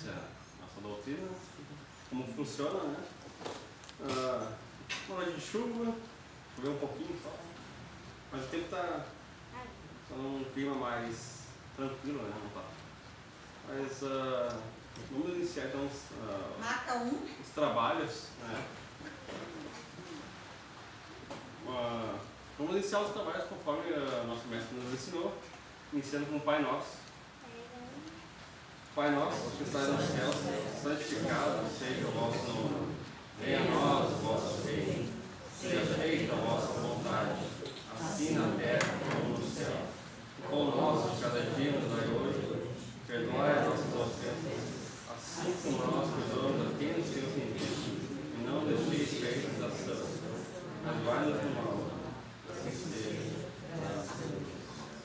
conhece a nossa doutrina, como funciona, né? Uma noite de chuva, choveu um pouquinho só, mas o tempo está num clima mais tranquilo, né? Não tá. Mas vamos iniciar então os trabalhos, né? Vamos iniciar os trabalhos conforme nosso mestre nos ensinou, iniciando com o Pai Nosso. Pai Nosso, que estás nos céus, santificado seja o vosso nome. Venha a nós o vosso reino. Seja feita a vossa vontade, assim na terra como no céu. O pão nosso de cada dia nos dai hoje. Perdoai as nossas ofensas, assim como nós perdoamos a quem nos tem ofendido. E não deixeis cair em tentação, mas vai-nos do mal. Assim seja.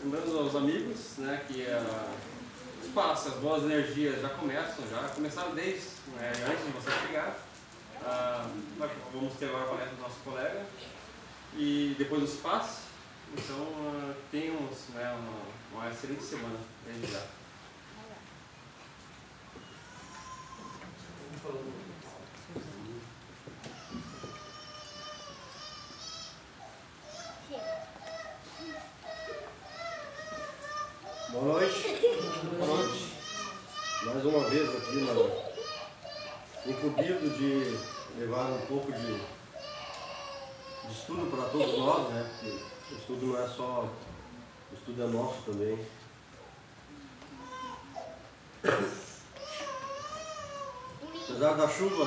Lembrando aos amigos, né, que as boas energias já começaram desde antes de você chegar. Vamos ter agora a palestra do nosso colega e depois os passos. Então tenhamos uma excelente semana desde já. Boa noite. Boa noite. Mais uma vez aqui, incumbido de levar um pouco de estudo para todos nós, né? Porque o estudo não é só, o estudo é nosso também. Apesar da chuva,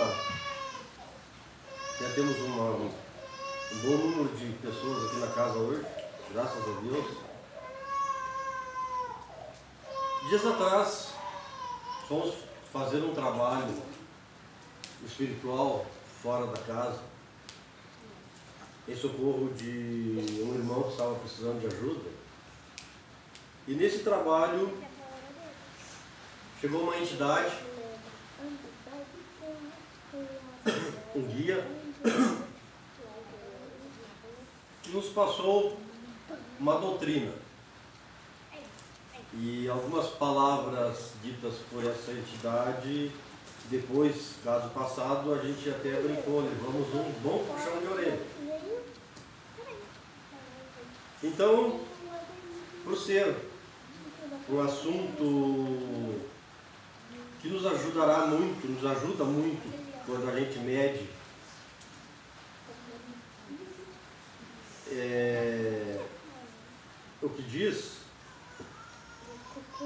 já temos um bom número de pessoas aqui na casa hoje, graças a Deus. Dias atrás, fomos fazer um trabalho espiritual fora da casa, em socorro de um irmão que estava precisando de ajuda. E nesse trabalho, chegou uma entidade, um guia, que nos passou uma doutrina. E algumas palavras ditas por essa entidade, depois, caso passado, a gente até brincou, levamos um bom puxão de orelha. Então, por ser um assunto que nos ajudará muito, nos ajuda muito quando a gente mede o que diz,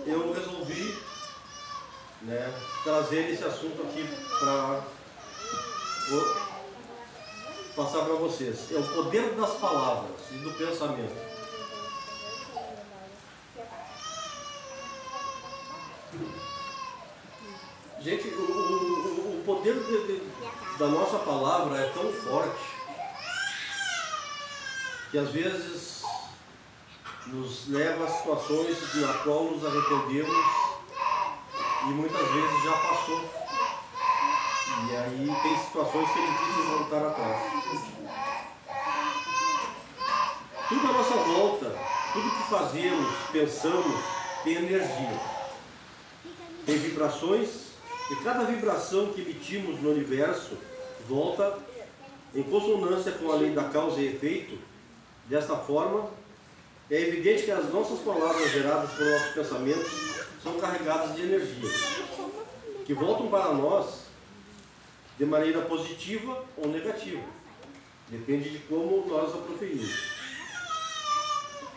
eu resolvi trazer esse assunto aqui para passar para vocês. É o poder das palavras e do pensamento. Gente, o poder da nossa palavra é tão forte que às vezes nos leva a situações na qual nos arrependemos e muitas vezes já passou. E aí tem situações que é difícil voltar atrás. Tudo à nossa volta, tudo que fazemos, pensamos, tem energia. Tem vibrações, e cada vibração que emitimos no universo volta em consonância com a lei da causa e efeito. Desta forma, é evidente que as nossas palavras geradas por nossos pensamentos são carregadas de energia, que voltam para nós de maneira positiva ou negativa. Depende de como nós a proferimos.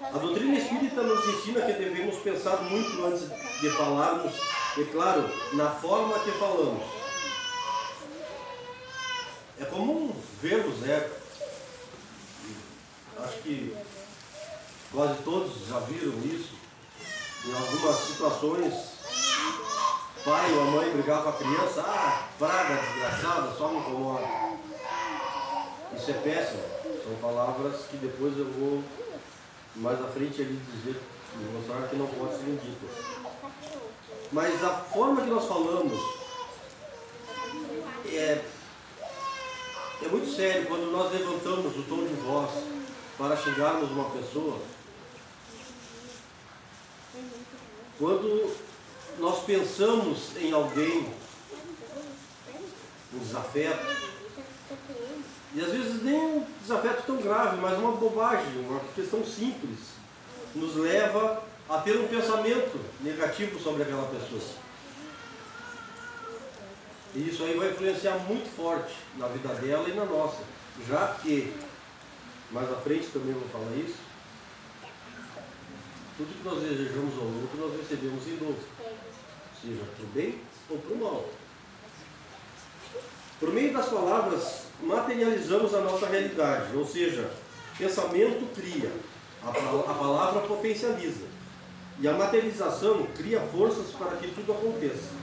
A doutrina espírita nos ensina que devemos pensar muito antes de falarmos, e claro, na forma que falamos. É comum vermos, acho que quase todos já viram isso, em algumas situações, pai ou a mãe brigar com a criança, praga, desgraçada, só me incomoda. Isso é péssimo, são palavras que depois eu vou mais à frente ali dizer, mostrar que não pode ser ditas. Mas a forma que nós falamos é muito sério quando nós levantamos o tom de voz para xingarmos uma pessoa. Quando nós pensamos em alguém, um desafeto, e às vezes nem um desafeto tão grave, mas uma bobagem, uma questão simples, nos leva a ter um pensamento negativo sobre aquela pessoa. E isso aí vai influenciar muito forte na vida dela e na nossa, já que, mais à frente também vou falar isso, tudo que nós desejamos ao outro, nós recebemos em dobro, seja para o bem ou para o mal. Por meio das palavras, materializamos a nossa realidade, ou seja, pensamento cria, a palavra potencializa, e a materialização cria forças para que tudo aconteça.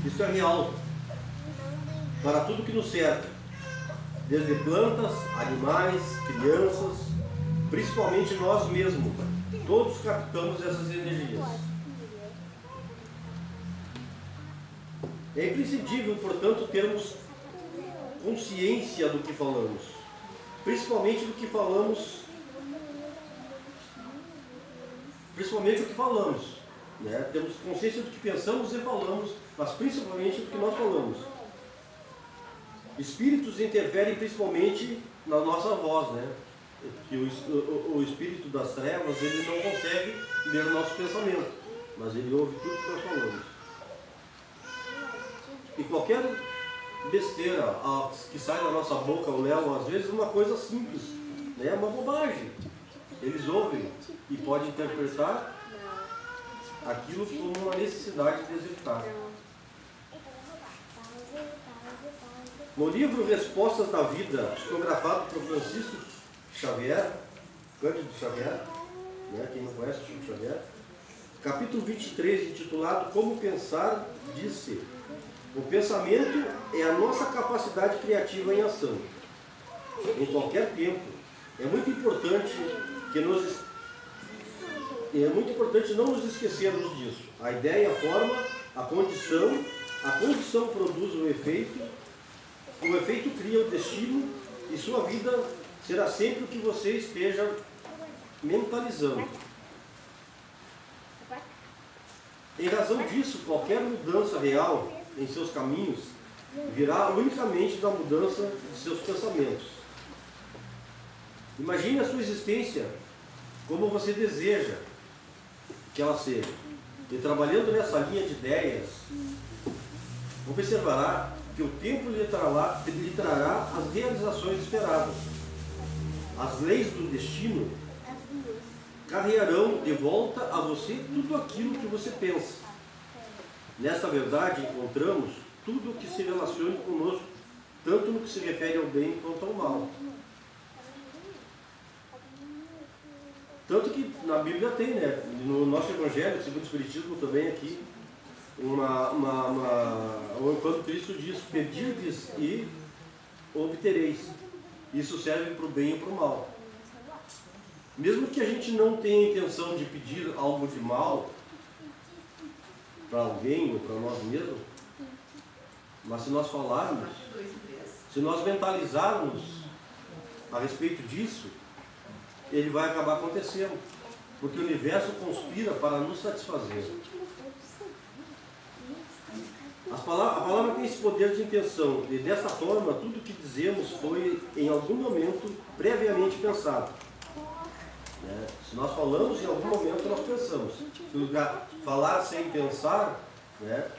Isso é real para tudo que nos cerca, desde plantas, animais, crianças, principalmente nós mesmos. Todos captamos essas energias. É imprescindível, portanto, termos consciência do que falamos, principalmente do que falamos, né? Temos consciência do que pensamos e falamos, mas principalmente do que nós falamos. Espíritos interferem principalmente na nossa voz, né? Que o espírito das trevas, ele não consegue ler o nosso pensamento, mas ele ouve tudo que nós falamos. E qualquer besteira que sai da nossa boca, o Léo, às vezes uma coisa simples, né? Uma bobagem. Eles ouvem e podem interpretar aquilo como uma necessidade de executar. No livro Respostas da Vida, psicografado por Francisco Xavier, Cândido Xavier, né? Quem não conhece o Chico Xavier, capítulo 23, intitulado Como Pensar, disse: o pensamento é a nossa capacidade criativa em ação, em qualquer tempo. É muito importante não nos esquecermos disso. A ideia, a forma, a condição produz o efeito cria o destino, e sua vida será sempre o que você esteja mentalizando. Em razão disso, qualquer mudança real em seus caminhos virá unicamente da mudança de seus pensamentos. Imagine a sua existência como você deseja que ela seja. E trabalhando nessa linha de ideias, observará que o tempo lhe trará as realizações esperadas. As leis do destino carregarão de volta a você tudo aquilo que você pensa. Nesta verdade encontramos tudo o que se relaciona conosco, tanto no que se refere ao bem quanto ao mal. Tanto que na Bíblia tem, né? No nosso Evangelho, segundo o Espiritismo também aqui, quando Cristo diz: pedirdes e obtereis. Isso serve para o bem e para o mal. Mesmo que a gente não tenha intenção de pedir algo de mal para alguém ou para nós mesmos, mas se nós falarmos, se nós mentalizarmos a respeito disso, ele vai acabar acontecendo, porque o universo conspira para nos satisfazer. A palavra tem esse poder de intenção, e dessa forma tudo que dizemos foi em algum momento previamente pensado. Né? Se nós falamos, em algum momento nós pensamos. Se lugar falar sem pensar, né?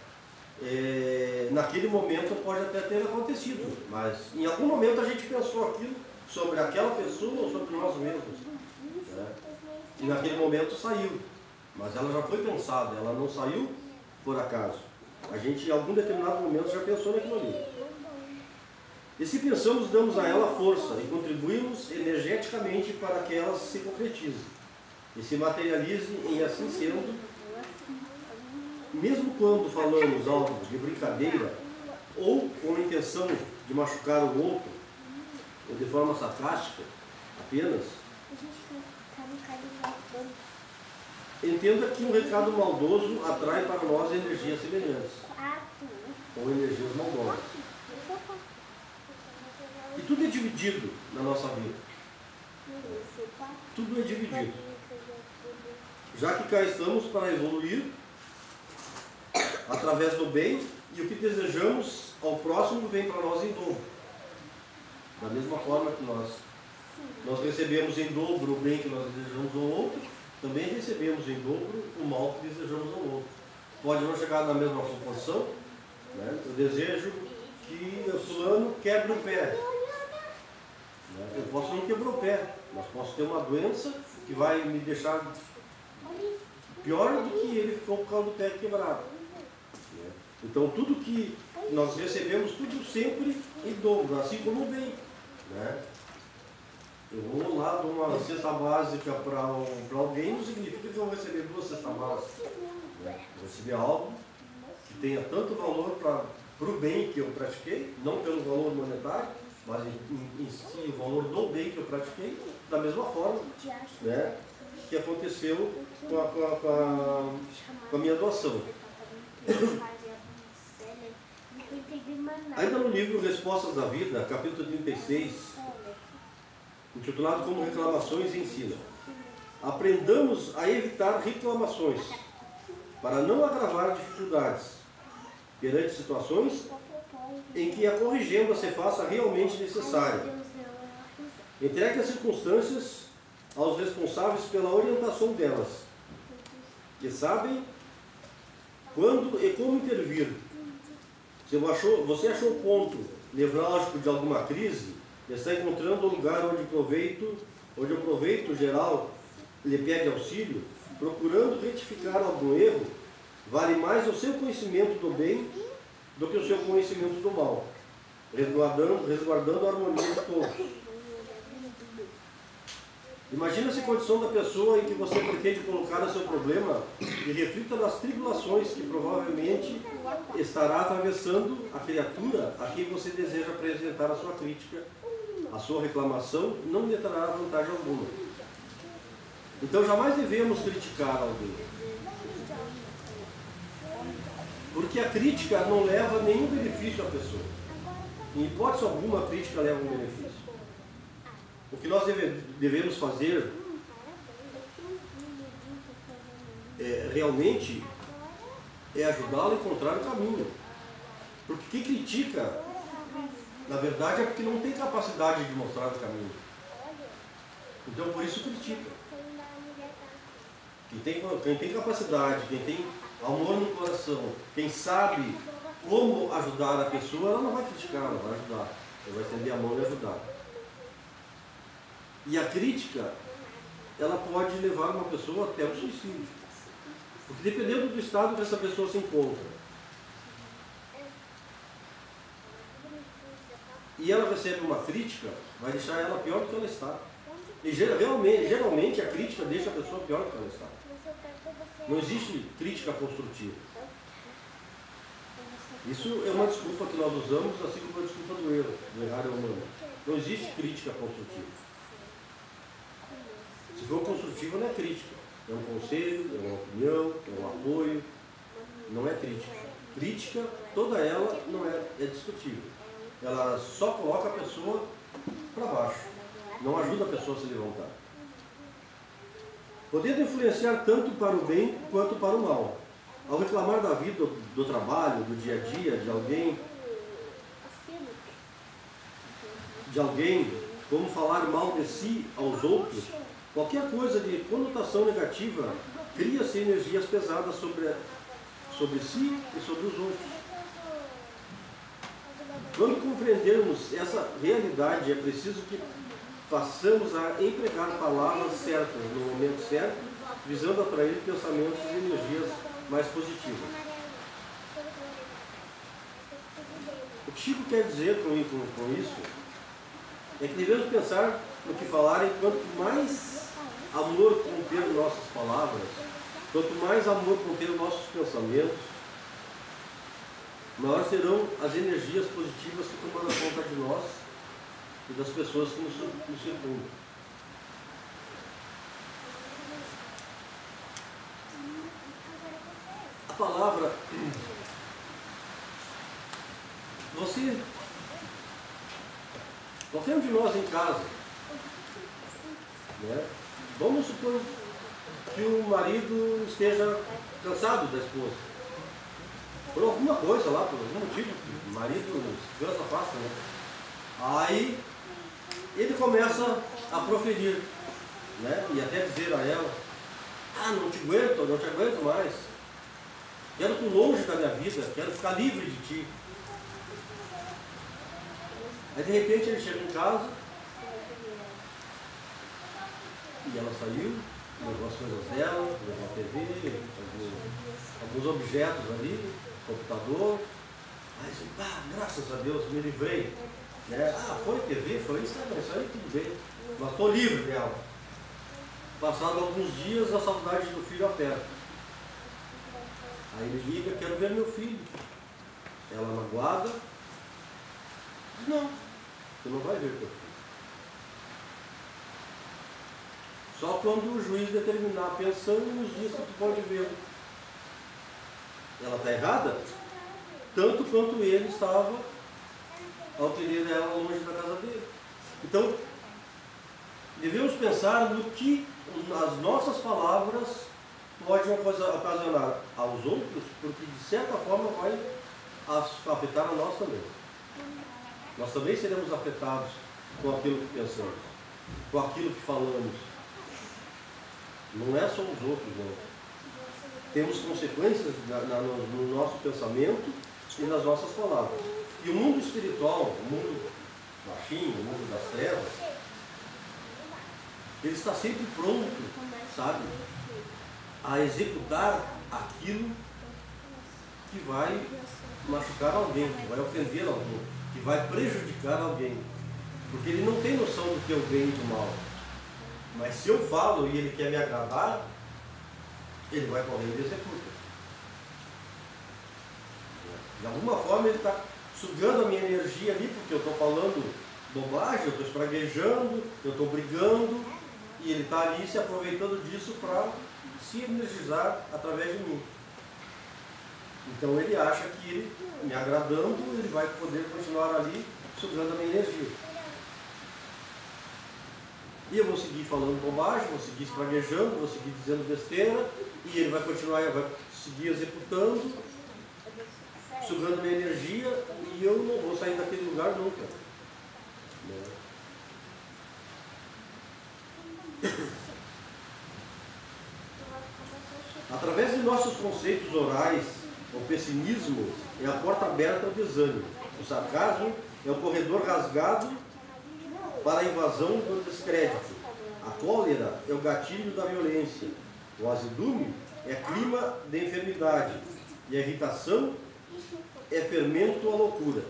Naquele momento pode até ter acontecido, mas em algum momento a gente pensou aquilo sobre aquela pessoa ou sobre nós mesmos, né? E naquele momento saiu, mas ela já foi pensada, ela não saiu por acaso. A gente em algum determinado momento já pensou naquilo ali. E se pensamos, damos a ela força e contribuímos energeticamente para que ela se concretize e se materialize, em assim sendo, mesmo quando falamos algo de brincadeira ou com a intenção de machucar o outro, ou de forma sarcástica apenas, entenda que um recado maldoso atrai para nós energias semelhantes, ou energias maldosas. E tudo é dividido na nossa vida. Tudo é dividido. Já que cá estamos para evoluir através do bem, e o que desejamos ao próximo vem para nós em dobro. Da mesma forma que nós recebemos em dobro o bem que nós desejamos ao outro, também recebemos em dobro o mal que desejamos ao outro. Pode não chegar na mesma proporção, né? Eu desejo que o fulano quebre o pé. Eu posso não quebrar o pé, mas posso ter uma doença que vai me deixar pior do que ele ficou por causa do pé quebrado. Então tudo que nós recebemos, tudo sempre em dobro, assim como o bem. Eu vou lá, dou uma cesta básica para alguém, não significa que eu vou receber 2 cestas básicas. Eu vou receber algo que tenha tanto valor para o bem que eu pratiquei, não pelo valor monetário, mas em si o valor do bem que eu pratiquei, da mesma forma, né, que aconteceu com a minha doação. Ainda no livro Respostas da Vida, capítulo 36, intitulado como Reclamações ensina: aprendamos a evitar reclamações para não agravar dificuldades perante situações em que a corrigenda se faça realmente necessária. Entregue as circunstâncias aos responsáveis pela orientação delas, que sabem quando e como intervir. Se você achou o ponto nevrálgico de alguma crise, está encontrando o lugar onde o proveito geral lhe pede auxílio, procurando retificar algum erro, vale mais o seu conhecimento do bem do que o seu conhecimento do mal, resguardando a harmonia de todos. Imagina-se a condição da pessoa em que você pretende colocar o seu problema e reflita nas tribulações que provavelmente estará atravessando a criatura a quem você deseja apresentar a sua crítica. A sua reclamação não lhe trará vantagem alguma. Então jamais devemos criticar alguém, porque a crítica não leva nenhum benefício à pessoa. Em hipótese alguma, a crítica leva um benefício. O que nós devemos fazer realmente é ajudá-lo a encontrar o caminho. Porque quem critica, na verdade, é porque não tem capacidade de mostrar o caminho. Então, por isso critica. Quem tem capacidade, quem tem amor no coração, quem sabe como ajudar a pessoa, ela não vai criticar, ela vai ajudar. Ela vai estender a mão e ajudar. E a crítica, ela pode levar uma pessoa até o suicídio. Porque dependendo do estado que essa pessoa se encontra, e ela recebe uma crítica, vai deixar ela pior do que ela está. E geralmente a crítica deixa a pessoa pior do que ela está. Não existe crítica construtiva. Isso é uma desculpa que nós usamos, assim como a desculpa do erro, do errar é humano. Não existe crítica construtiva. Se for construtiva, não é crítica. É um conselho, é uma opinião, é um apoio. Não é crítica. Crítica, toda ela não é discutível. Ela só coloca a pessoa para baixo. Não ajuda a pessoa a se levantar. Podendo influenciar tanto para o bem quanto para o mal. Ao reclamar da vida, do trabalho, do dia a dia, de alguém, como falar mal de si aos outros, qualquer coisa de conotação negativa cria-se energias pesadas sobre si e sobre os outros. Quando compreendermos essa realidade, é preciso que passamos a empregar palavras certas no momento certo, visando atrair pensamentos e energias mais positivas. O que Chico quer dizer com isso é que devemos pensar no que falar, e quanto mais amor conter nossas palavras, quanto mais amor conter nossos pensamentos, maior serão as energias positivas que tomarão conta de nós e das pessoas que nos circundam. A palavra, qualquer um de nós em casa, né? Vamos supor que o marido esteja cansado da esposa. por alguma coisa lá, por algum motivo, que o marido cansa fácil, né? Aí ele começa a proferir, né? E até dizer a ela, não te aguento mais. Quero tu longe da minha vida, quero ficar livre de ti. Aí de repente ele chega em casa e ela saiu, levou as coisas dela, levou a TV, alguns objetos ali, computador. Aí disse, graças a Deus, me livrei. Né? Foi TV, foi isso aí tudo bem. Mas estou livre dela. Passado alguns dias, a saudade do filho aperta. Aí ele liga, quero ver meu filho. Ela magoada. Diz, não, tu não vai ver teu filho. Só quando o juiz determinar a pensão nos dias que tu pode ver. Ela está errada? Tanto quanto ele estava ao querer ela longe da casa dele. Então, devemos pensar no que as nossas palavras podem ocasionar aos outros, porque de certa forma vai afetar a nós também. Nós também seremos afetados com aquilo que pensamos, com aquilo que falamos. Não é só os outros, não. Temos consequências no nosso pensamento e nas nossas palavras. E o mundo espiritual, o mundo baixinho, o mundo das trevas, ele está sempre pronto, sabe, a executar aquilo que vai machucar alguém, que vai ofender alguém, que vai prejudicar alguém. Porque ele não tem noção do que é o bem e do mal. Mas se eu falo e ele quer me agradar, ele vai correr e executa. De alguma forma ele está sugando a minha energia ali, porque eu estou falando bobagem, eu estou espraguejando, eu estou brigando, e ele está ali se aproveitando disso para se energizar através de mim. Então ele acha que ele, me agradando, ele vai poder continuar ali sugando a minha energia. E eu vou seguir falando bobagem, vou seguir espraguejando, vou seguir dizendo besteira, e ele vai continuar, vai seguir executando, sugando minha energia, e eu não vou sair daquele lugar nunca. Através de nossos conceitos orais, o pessimismo é a porta aberta ao desânimo. O sarcasmo é o corredor rasgado para a invasão do descrédito. A cólera é o gatilho da violência. O azedume é clima de enfermidade. E a irritação é fermento à loucura.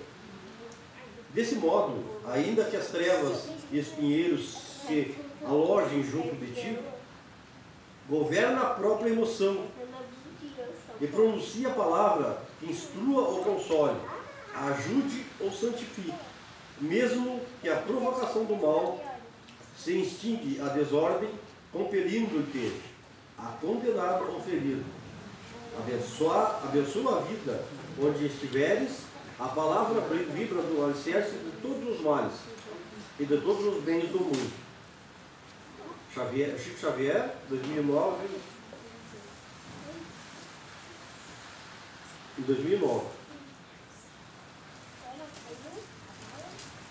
Desse modo, ainda que as trevas e espinheiros se alojem junto de ti, governa a própria emoção e pronuncia a palavra que instrua ou console, ajude ou santifique, mesmo que a provocação do mal se instigue a desordem, compelindo-te a condenar ou ferir. Abençoa a vida onde estiveres, a palavra vibra do alicerce de todos os males e de todos os bens do mundo. Chico Xavier, 2009, em 2009.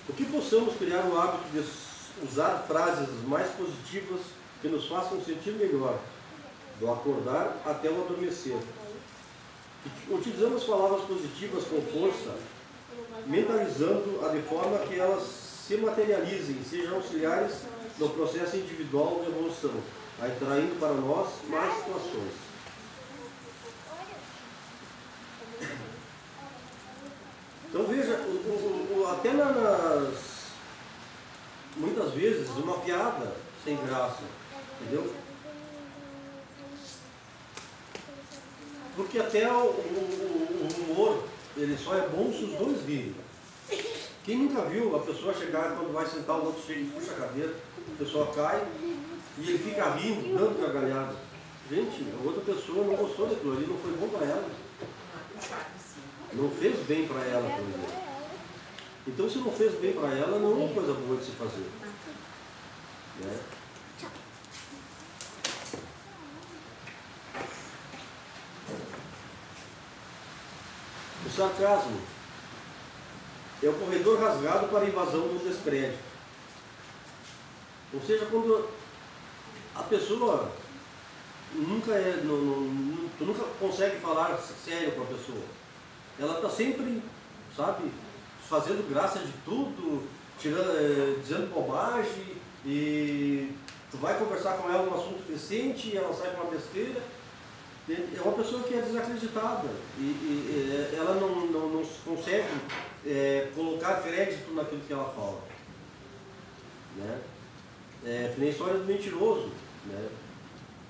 O que possamos criar o hábito de usar frases mais positivas que nos façam sentir melhor, do acordar até o adormecer. Utilizamos palavras positivas com força, mentalizando-a de forma que elas se materializem, sejam auxiliares no processo individual de evolução, atraindo para nós mais situações. Então veja, até muitas vezes uma piada sem graça, entendeu? Porque até o humor, ele só é bom se os dois rirem. Quem nunca viu a pessoa chegar, quando vai sentar, o outro chega e puxa a cadeira, a pessoa cai e ele fica rindo, dando gargalhada. Gente, a outra pessoa não gostou daquilo ali, não foi bom para ela. Não fez bem para ela, por exemplo. Então, se não fez bem para ela, não é uma coisa boa de se fazer. Né? sarcasmo é o corredor rasgado para a invasão do descrédito. Ou seja, quando a pessoa tu nunca consegue falar sério com a pessoa. Ela está sempre, sabe, fazendo graça de tudo, dizendo bobagem, e tu vai conversar com ela um assunto decente e ela sai com uma besteira. É uma pessoa que é desacreditada e ela não consegue colocar crédito naquilo que ela fala. Né? Que nem a história do mentiroso. Né?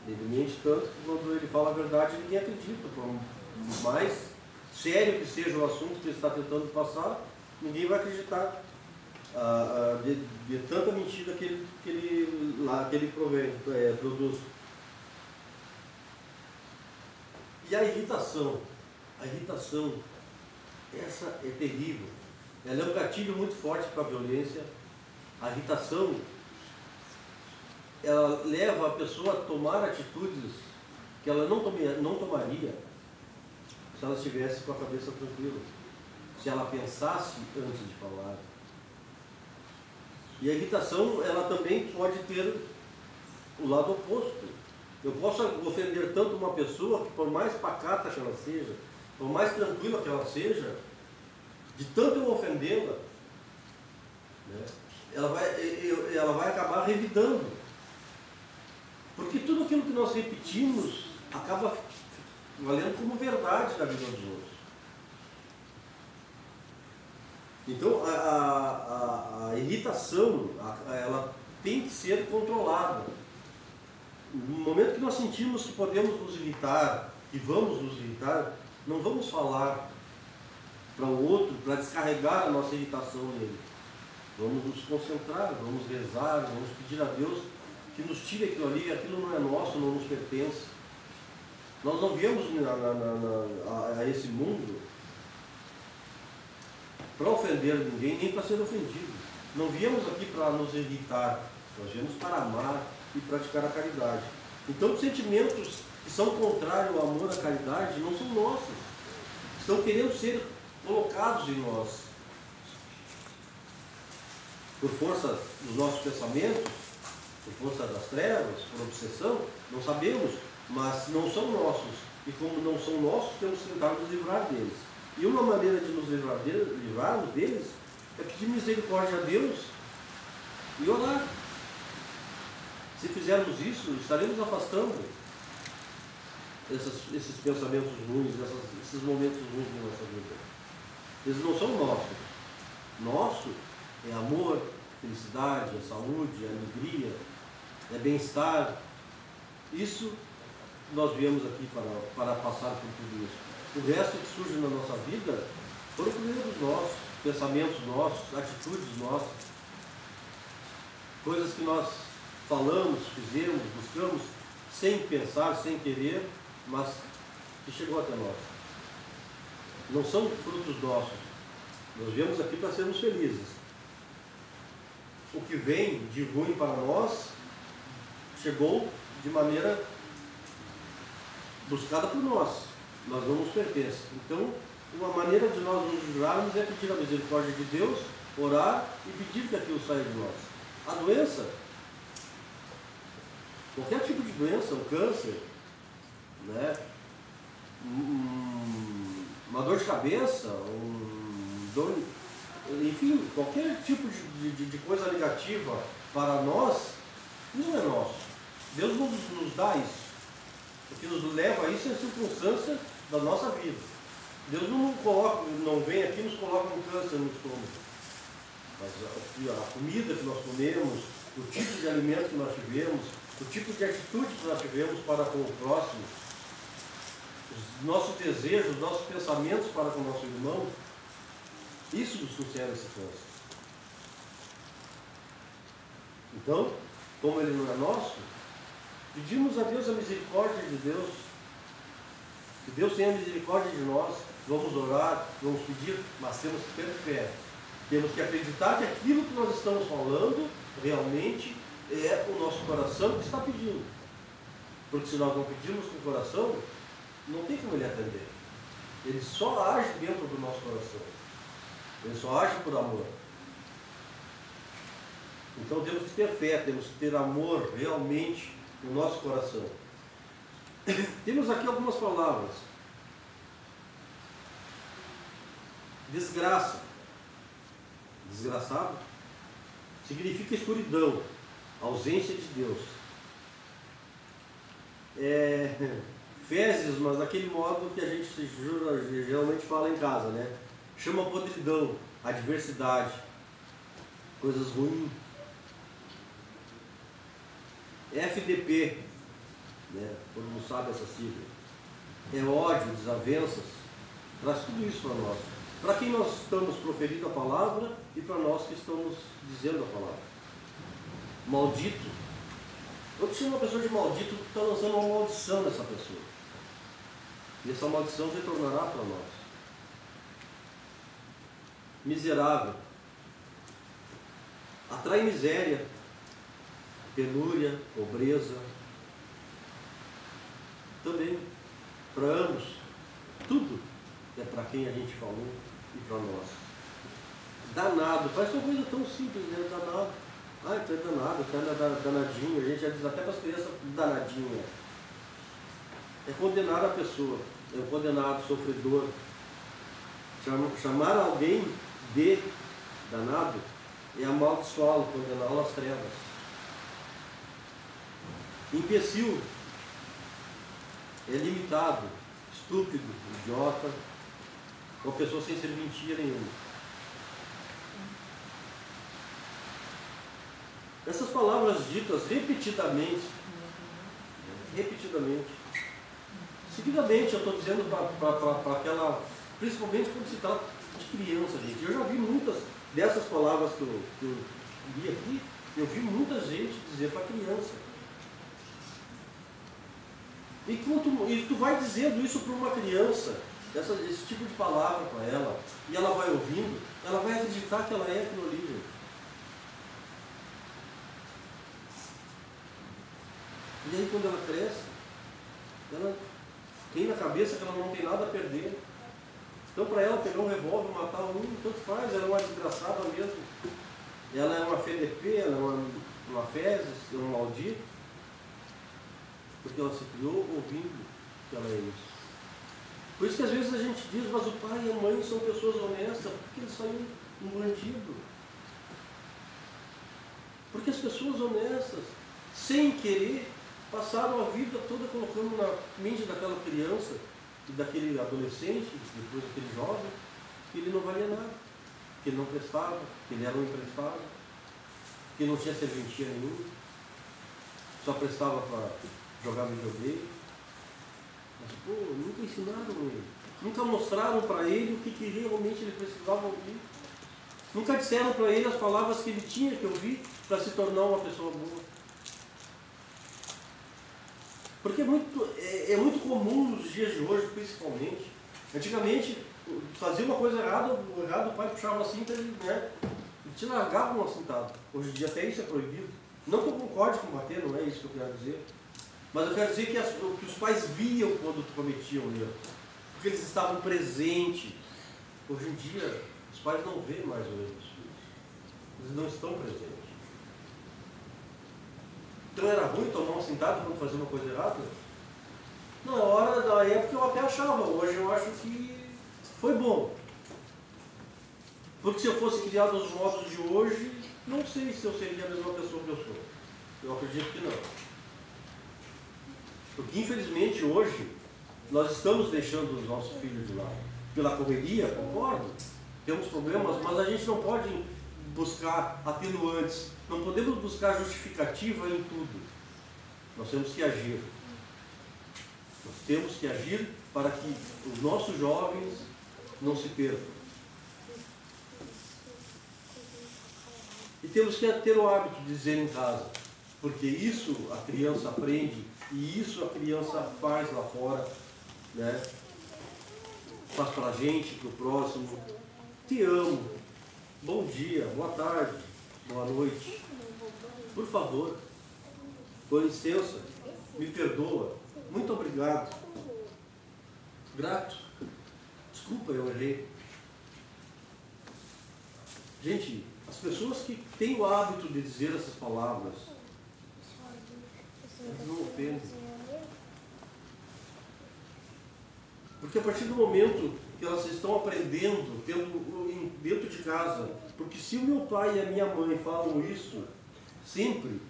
Ele mente tanto que quando ele fala a verdade ninguém acredita. Por mais sério que seja o assunto que ele está tentando passar, ninguém vai acreditar de tanta mentira que ele produz. E a irritação, essa é terrível. Ela é um gatilho muito forte para a violência. A irritação, ela leva a pessoa a tomar atitudes que ela não tomaria se ela estivesse com a cabeça tranquila, se ela pensasse antes de falar. E a irritação, ela também pode ter o lado oposto. Eu posso ofender tanto uma pessoa que, por mais pacata que ela seja, por mais tranquila que ela seja, de tanto eu ofendê-la, né, ela vai acabar revidando. Porque tudo aquilo que nós repetimos acaba valendo como verdade na vida dos outros. Então, a irritação, ela tem que ser controlada. No momento que nós sentimos que podemos nos irritar, que vamos nos irritar, não vamos falar para o outro para descarregar a nossa irritação nele. Vamos nos concentrar, vamos rezar, vamos pedir a Deus que nos tire aquilo ali, aquilo não é nosso, não nos pertence. Nós não viemos a esse mundo para ofender ninguém, nem para ser ofendido. Não viemos aqui para nos irritar, nós viemos para amar e praticar a caridade. Então, os sentimentos que são contrários ao amor à caridade não são nossos, estão querendo ser colocados em nós. Por força dos nossos pensamentos, por força das trevas, por obsessão, não sabemos, mas não são nossos. E como não são nossos, temos que tentar nos livrar deles. E uma maneira de nos livrarmos deles é pedir misericórdia a Deus e orar. Se fizermos isso, estaremos afastando esses pensamentos ruins, esses momentos ruins da nossa vida. Eles não são nossos. Nosso é amor, felicidade, é saúde, é alegria, é bem-estar. Isso nós viemos aqui para passar por tudo isso. O resto que surge na nossa vida foram problemas nossos, pensamentos nossos, atitudes nossas, coisas que nós falamos, fizemos, buscamos, sem pensar, sem querer, mas que chegou até nós. Não são frutos nossos. Nós viemos aqui para sermos felizes. O que vem de ruim para nós chegou de maneira buscada por nós. Nós não nos pertence. Então, uma maneira de nós nos livrarmos é pedir a misericórdia de Deus, orar e pedir que aquilo saia de nós. A doença, qualquer tipo de doença, um câncer, né? Uma dor de cabeça, enfim, qualquer tipo de coisa negativa para nós, não é nosso. Deus nos dá isso. O que nos leva a isso é a circunstância da nossa vida. Deus não vem aqui e nos coloca um câncer no estômago. Mas a comida que nós comemos, o tipo de alimento que nós tivemos, o tipo de atitude que nós tivemos para com o próximo, os nossos desejos, os nossos pensamentos para com o nosso irmão, isso nos sucede esse câncer. Então, como ele não é nosso, pedimos a Deus a misericórdia de Deus. Que Deus tenha misericórdia de nós. Vamos orar, vamos pedir, mas temos que ter fé. Temos que acreditar que aquilo que nós estamos falando realmente é o nosso coração que está pedindo. Porque se nós não pedirmos com o coração, não tem como ele atender. Ele só age dentro do nosso coração. Ele só age por amor. Então temos que ter fé, temos que ter amor realmente no nosso coração. Temos aqui algumas palavras. Desgraça. Desgraçado significa escuridão, ausência de Deus. Fezes, mas daquele modo que a gente geralmente fala em casa, né? Chama podridão, adversidade, coisas ruins. FDP, né? Todo mundo sabe essa sigla. É ódio, desavenças, traz tudo isso para nós. Para quem nós estamos proferindo a palavra e para nós que estamos dizendo a palavra. Maldito. Quando chama uma pessoa de maldito, tu está lançando uma maldição nessa pessoa. E essa maldição retornará para nós. Miserável. Atrai miséria, penúria, pobreza. Também, para ambos, tudo é para quem a gente falou e para nós. Danado, parece uma coisa tão simples, né? Danado. Ai, tu é danado, tu é danadinho. A gente já diz até para as crianças danadinho. É condenar a pessoa, é o condenado, sofredor. Chamar alguém de danado é amaldiçoá-lo, condená-lo às trevas. Imbecil é limitado, estúpido, idiota, uma pessoa sem serventia nenhuma. Essas palavras ditas repetidamente, seguidamente eu estou dizendo para aquela, principalmente quando se trata de criança, gente. Eu já vi muitas dessas palavras que eu li aqui, eu vi muita gente dizer para criança. E tu vai dizendo isso para uma criança, esse tipo de palavra para ela, e ela vai ouvindo, ela vai acreditar que ela é aquilo ali, gente. E aí quando ela cresce, ela tem na cabeça que ela não tem nada a perder. Então para ela pegar um revólver e matar um, tanto faz, ela é uma desgraçada mesmo. Ela é uma FDP, ela é uma fezes, é um maldito. Porque ela se criou ouvindo que ela é isso. Por isso que às vezes a gente diz, mas o pai e a mãe são pessoas honestas, por que eles saem um bandido? Porque as pessoas honestas, sem querer, passaram a vida toda colocando na mente daquela criança e daquele adolescente, depois daquele jovem, que ele não valia nada, que ele não prestava, que ele era um emprestado, que ele não tinha serventia nenhuma, só prestava para jogar videogame. Mas, nunca ensinaram ele, nunca mostraram para ele o que realmente ele precisava ouvir, nunca disseram para ele as palavras que ele tinha que ouvir para se tornar uma pessoa boa. Porque é muito comum nos dias de hoje, principalmente. Antigamente, fazia uma coisa errada, o pai puxava assim, né? E te largava uma cintada. Hoje em dia até isso é proibido. Não que eu concorde com bater, não é isso que eu quero dizer. Mas eu quero dizer que os pais viam quando cometiam o erro. Porque eles estavam presentes. Hoje em dia, os pais não veem mais o erro dos filhos. Eles não estão presentes. Então era ruim tomar uma cintada quando fazia uma coisa errada? Na hora da época eu até achava, hoje eu acho que foi bom. Porque se eu fosse criado aos modos de hoje, não sei se eu seria a mesma pessoa que eu sou. Eu acredito que não. Porque infelizmente hoje nós estamos deixando os nossos filhos de lado. Pela correria, concordo, temos problemas, mas a gente não pode buscar atenuantes. Não podemos buscar justificativa em tudo. Nós temos que agir. Nós temos que agir para que os nossos jovens não se percam. E temos que ter o hábito de dizer em casa, porque isso a criança aprende e isso a criança faz lá fora, né? Faz para a gente, para o próximo. Te amo. Bom dia, boa tarde, boa noite. Por favor, com licença, me perdoa. Muito obrigado. Grato. Desculpa, eu errei. Gente, as pessoas que têm o hábito de dizer essas palavras, elas não ofendem. Porque a partir do momento que elas estão aprendendo dentro de casa, porque se o meu pai e a minha mãe falam isso sempre,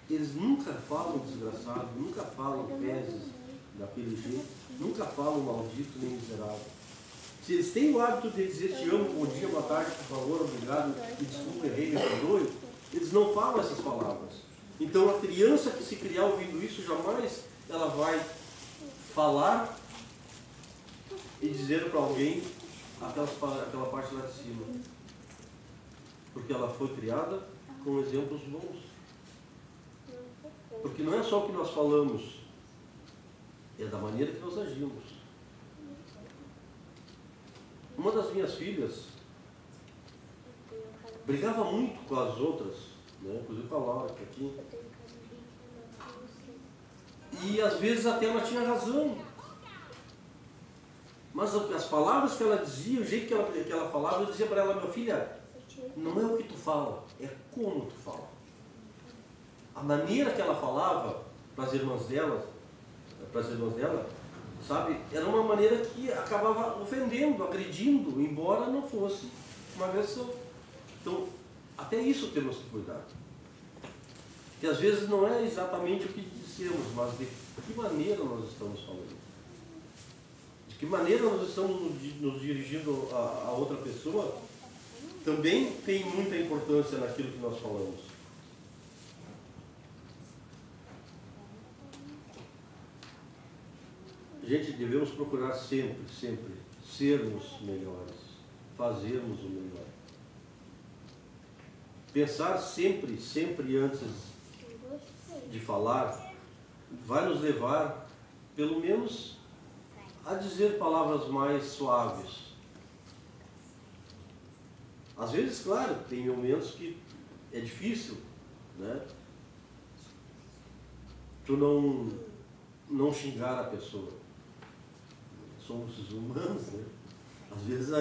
eles nunca falam desgraçado, nunca falam fezes daquele jeito, nunca falam maldito nem miserável. Se eles têm o hábito de dizer te amo, bom dia, boa tarde, por favor, obrigado, me desculpe, errei, me perdoe, eles não falam essas palavras. Então a criança que se criar ouvindo isso, jamais ela vai falar e dizer para alguém aquela parte lá de cima. Porque ela foi criada com exemplos bons. Porque não é só o que nós falamos, é da maneira que nós agimos. Uma das minhas filhas brigava muito com as outras, né? Inclusive com a Laura, que aqui. E às vezes até ela tinha razão. Mas as palavras que ela dizia, o jeito que ela falava, eu dizia para ela, minha filha, não é o que tu fala, é como tu fala. A maneira que ela falava para as irmãs dela, sabe, era uma maneira que acabava ofendendo, agredindo, embora não fosse uma agressão. Então, até isso temos que cuidar. Que às vezes não é exatamente o que dissemos, mas de que maneira nós estamos falando. De que maneira nós estamos nos dirigindo a outra pessoa, também tem muita importância naquilo que nós falamos. Gente, devemos procurar sempre sermos melhores, fazermos o melhor. Pensar sempre antes de falar, vai nos levar, pelo menos, a dizer palavras mais suaves. Às vezes, claro, tem momentos que é difícil, né? Tu não xingar a pessoa. Somos humanos, né? Às vezes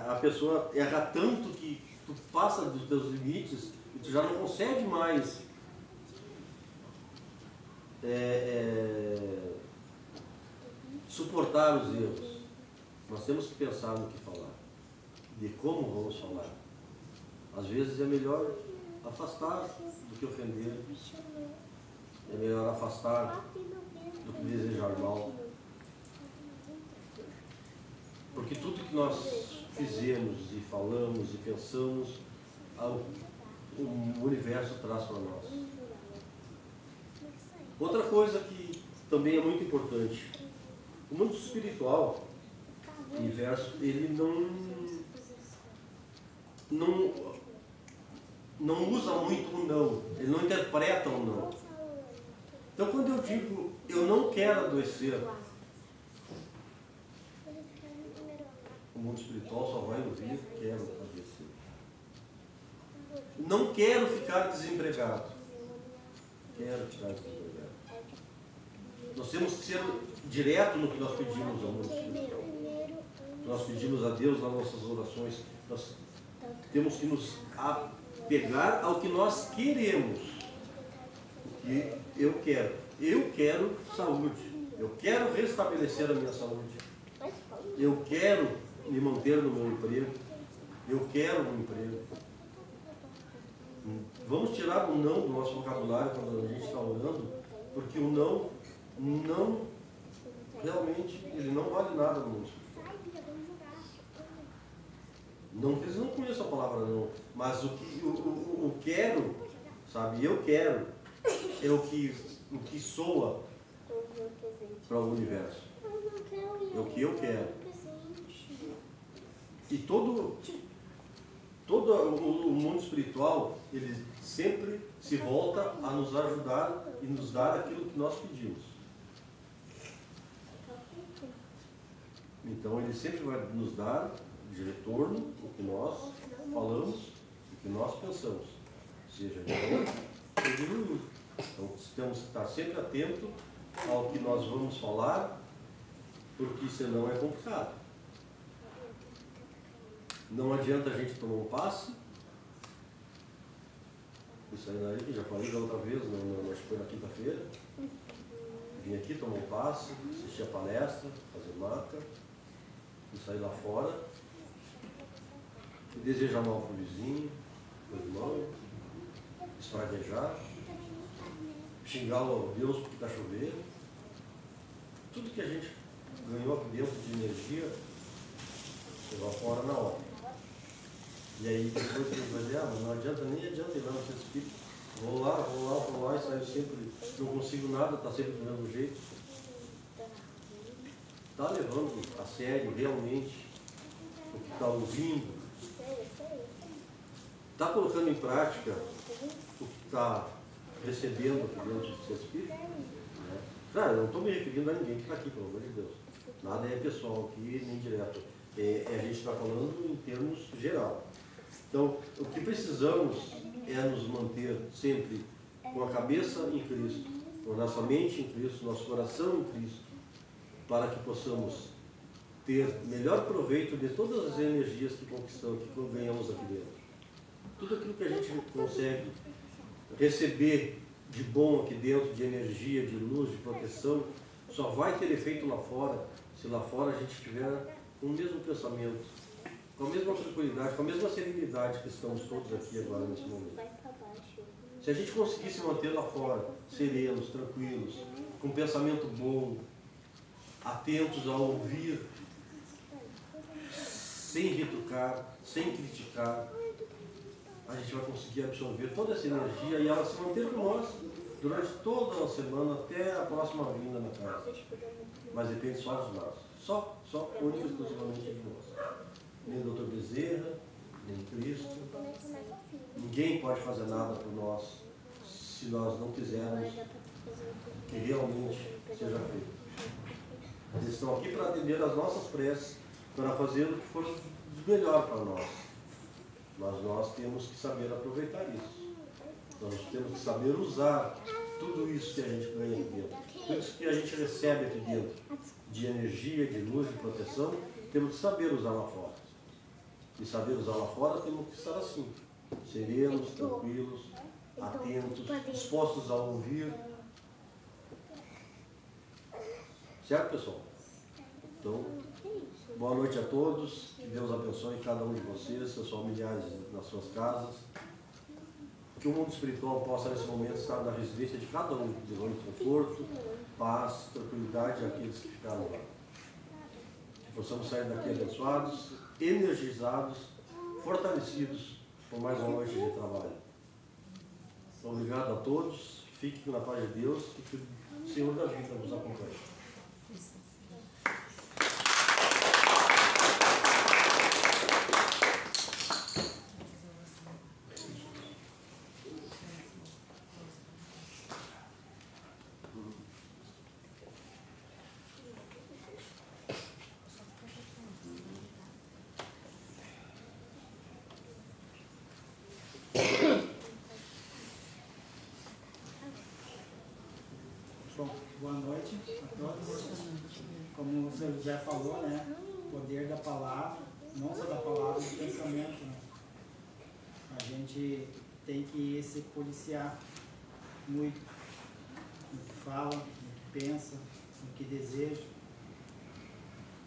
a pessoa erra tanto que tu passa dos teus limites e tu já não consegue mais suportar os erros. Nós temos que pensar no que falar, de como vamos falar. Às vezes é melhor afastar do que ofender, é melhor afastar do que desejar mal. Porque tudo que nós fizemos e falamos e pensamos, o universo traz para nós. Outra coisa que também é muito importante, o mundo espiritual, o universo, ele não usa muito o não, ele não interpreta o não. Então quando eu digo, eu não quero adoecer, o mundo espiritual só vai ouvir, quero adoecer. Não quero ficar desempregado. Quero ficar desempregado. Nós temos que ser direto no que nós pedimos ao mundo espiritual. Nós pedimos a Deus nas nossas orações. Nós temos que nos apegar ao que nós queremos. E eu quero saúde. Eu quero restabelecer a minha saúde. Eu quero me manter no meu emprego. Eu quero um emprego. Vamos tirar o não do nosso vocabulário quando a gente está orando, porque o não realmente, ele não vale nada no mundo. Não que eles não conheçam a palavra não, mas o quero, sabe, eu quero, é o que soa para o universo. É o que eu quero. E todo o mundo espiritual, ele sempre se volta a nos ajudar e nos dar aquilo que nós pedimos. Então ele sempre vai nos dar de retorno o que nós falamos, o que nós pensamos, seja de bom ou de ruim. Então temos que estar sempre atento ao que nós vamos falar porque senão é complicado. Não adianta a gente tomar um passe. Isso aí daí, que já falei da outra vez, acho que foi na quinta-feira. Vim aqui tomar um passe, assistir a palestra, fazer marca, e sair lá fora, e desejar mal para o vizinho, para o irmão, espraguejar, xingar o Deus porque está chovendo. Tudo que a gente ganhou aqui dentro de energia, chegou fora na hora. E aí depois ele vai dizer, mas não adianta, nem adianta ir lá no centro espírita. Vou lá e saio sempre, não consigo nada, está sempre do mesmo jeito. Está levando a sério realmente o que está ouvindo? Está colocando em prática o que está recebendo aqui dentro do seu espírito? Né? Claro, eu não estou me referindo a ninguém que está aqui, pelo amor de Deus. Nada é pessoal aqui, nem direto. A gente está falando em termos geral. Então, o que precisamos é nos manter sempre com a cabeça em Cristo, com a nossa mente em Cristo, nosso coração em Cristo, para que possamos ter melhor proveito de todas as energias que conquistamos, que ganhamos aqui dentro. Tudo aquilo que a gente consegue receber de bom aqui dentro, de energia, de luz, de proteção, só vai ter efeito lá fora, se lá fora a gente tiver com o mesmo pensamento, com a mesma tranquilidade, com a mesma serenidade que estamos todos aqui agora nesse momento. Se a gente conseguir se manter lá fora, serenos, tranquilos, com um pensamento bom, atentos a ouvir, sem retrucar, sem criticar, a gente vai conseguir absorver toda essa energia e ela se manter com nós durante toda a semana até a próxima vinda na casa. Mas depende só de nós. Só, único e exclusivamente de nós. Nem o Dr. Bezerra, nem Cristo. Ninguém pode fazer nada por nós se nós não quisermos que realmente seja feito. Eles estão aqui para atender as nossas preces, para fazer o que for de melhor para nós. Mas nós temos que saber aproveitar isso. Nós temos que saber usar tudo isso que a gente ganha aqui dentro. Tudo isso que a gente recebe aqui dentro, de energia, de luz, de proteção, temos que saber usar lá fora. E saber usar lá fora, temos que estar assim, serenos, tranquilos, atentos, dispostos a ouvir. Certo, pessoal? Então, boa noite a todos. Que Deus abençoe cada um de vocês, seus familiares nas suas casas. Que o mundo espiritual possa, nesse momento, estar na residência de cada um, de conforto, paz, tranquilidade àqueles que ficaram lá. Que possamos sair daqui abençoados, energizados, fortalecidos por mais uma noite de trabalho. Obrigado a todos. Fiquem na paz de Deus e que o Senhor da vida nos acompanhe. Bom, boa noite a todos. Como o senhor já falou, né? O poder da palavra, não só da palavra, do pensamento, né? A gente tem que se policiar muito no que fala, no que pensa, no que deseja.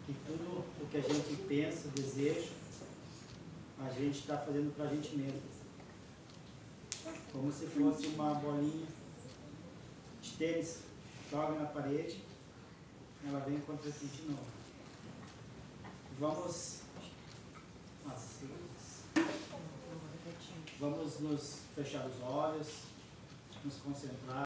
Que tudo o que a gente pensa, deseja, a gente está fazendo para a gente mesmo. Como se fosse uma bolinha de tênis. Joga na parede, ela vem contra si de novo. Vamos nos fechar os olhos, nos concentrar.